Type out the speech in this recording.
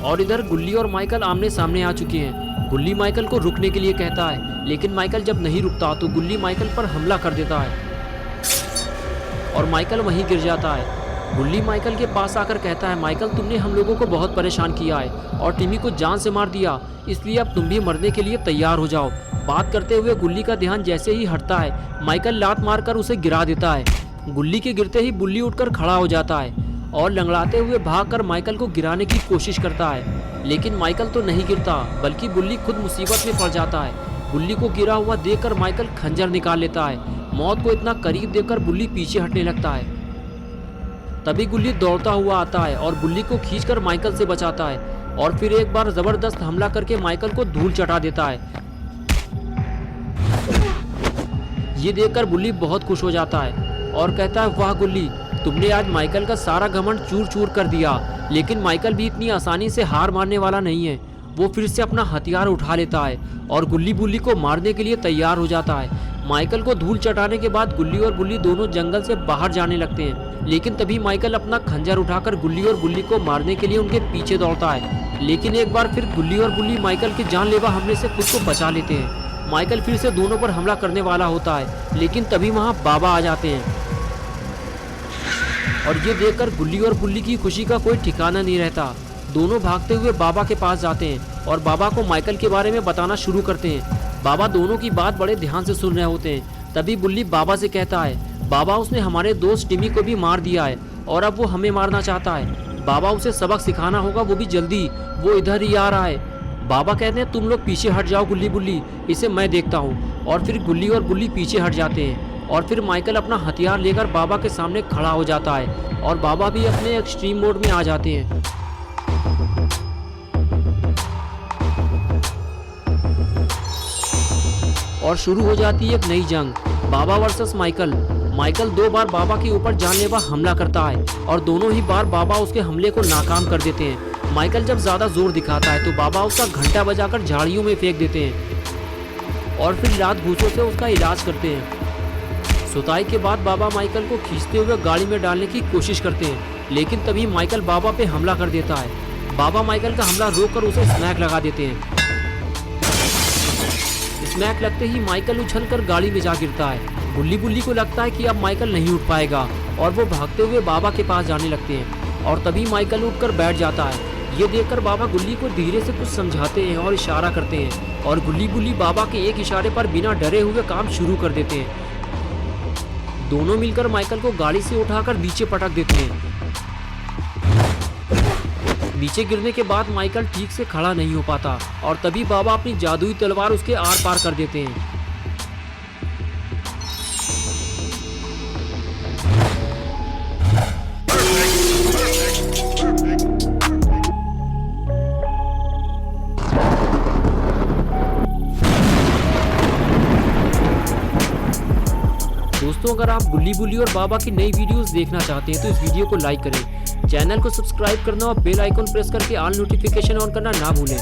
और इधर गुल्ली और माइकल आमने सामने आ चुके हैं। गुल्ली माइकल को रुकने के लिए कहता है, लेकिन माइकल जब नहीं रुकता तो गुल्ली माइकल पर हमला कर देता है और माइकल वहीं गिर जाता है। गुल्ली माइकल के पास आकर कहता है, माइकल तुमने हम लोगों को बहुत परेशान किया है और टिमी को जान से मार दिया, इसलिए अब तुम भी मरने के लिए तैयार हो जाओ। बात करते हुए गुल्ली का ध्यान जैसे ही हटता है, माइकल लात मारकर उसे गिरा देता है। गुल्ली के गिरते ही बुल्ली उठकर खड़ा हो जाता है और लंगड़ाते हुए भागकर माइकल को गिराने की कोशिश करता है, लेकिन माइकल तो नहीं गिरता बल्कि बुल्ली खुद मुसीबत में पड़ जाता है। बुल्ली को गिरा हुआ देखकर माइकल खंजर निकाल लेता है। मौत को इतना करीब देखकर बुल्ली पीछे हटने लगता है। तभी गुल्ली दौड़ता हुआ आता है और बुल्ली को खींचकर माइकल से बचाता है और फिर एक बार जबरदस्त हमला करके माइकल को धूल चटा देता है। ये देखकर बुल्ली बहुत खुश हो जाता है और कहता है, वाह गुल्ली, तुमने आज माइकल का सारा घमंड चूर चूर कर दिया। लेकिन माइकल भी इतनी आसानी से हार मानने वाला नहीं है। वो फिर से अपना हथियार उठा लेता है और गुल्ली बुल्ली को मारने के लिए तैयार हो जाता है। माइकल को धूल चटाने के बाद गुल्ली और बुल्ली दोनों जंगल से बाहर जाने लगते हैं, लेकिन तभी माइकल अपना खंजर उठाकर गुल्ली और बुल्ली को मारने के लिए उनके पीछे दौड़ता है। लेकिन एक बार फिर गुल्ली और बुल्ली माइकल के जानलेवा हमले से खुद को बचा लेते हैं। माइकल फिर से दोनों पर हमला करने वाला होता है, लेकिन तभी वहाँ बाबा आ जाते हैं और ये देखकर गुल्ली और बुल्ली की खुशी का कोई ठिकाना नहीं रहता। दोनों भागते हुए बाबा के पास जाते हैं और बाबा को माइकल के बारे में बताना शुरू करते हैं। बाबा दोनों की बात बड़े ध्यान से सुन रहे होते हैं। तभी बुल्ली बाबा से कहता है, बाबा उसने हमारे दोस्त टिमी को भी मार दिया है और अब वो हमें मारना चाहता है। बाबा उसे सबक सिखाना होगा, वो भी जल्दी, वो इधर ही आ रहा है। बाबा कहते हैं, तुम लोग पीछे हट जाओ गुल्ली बुल्ली, इसे मैं देखता हूँ। और फिर गुल्ली और बुल्ली पीछे हट जाते हैं और फिर माइकल अपना हथियार लेकर बाबा के सामने खड़ा हो जाता है और बाबा भी अपने एक्सट्रीम मोड में आ जाते हैं। और शुरू हो जाती है एक नई जंग, बाबा वर्सेस माइकल। माइकल 2 बार बाबा के ऊपर जानलेवा हमला करता है और दोनों ही बार बाबा उसके हमले को नाकाम कर देते हैं। माइकल जब ज़्यादा जोर दिखाता है तो बाबा उसका घंटा बजाकर झाड़ियों में फेंक देते हैं और फिर लात घूंसों से उसका इलाज करते हैं। सुताई के बाद बाबा माइकल को खींचते हुए गाड़ी में डालने की कोशिश करते हैं, लेकिन तभी माइकल बाबा पे हमला कर देता है। बाबा माइकल का हमला रोककर उसे स्मैक लगा देते हैं। स्मैक लगते ही माइकल उछलकर गाड़ी में जा गिरता है। गुल्ली बुल्ली को लगता है कि अब माइकल नहीं उठ पाएगा और वो भागते हुए बाबा के पास जाने लगते हैं और तभी माइकल उठकर बैठ जाता है। ये देखकर बाबा गुल्ली को धीरे से कुछ समझाते हैं और इशारा करते हैं और गुल्ली बुल्ली बाबा के एक इशारे पर बिना डरे हुए काम शुरू कर देते हैं। दोनों मिलकर माइकल को गाड़ी से उठाकर नीचे पटक देते हैं। नीचे गिरने के बाद माइकल ठीक से खड़ा नहीं हो पाता और तभी बाबा अपनी जादुई तलवार उसके आर पार कर देते हैं। दोस्तों, अगर आप गुल्ली बुल्ली और बाबा की नई वीडियोस देखना चाहते हैं तो इस वीडियो को लाइक करें, चैनल को सब्सक्राइब करना और बेल आइकन प्रेस करके ऑल नोटिफिकेशन ऑन करना ना भूलें।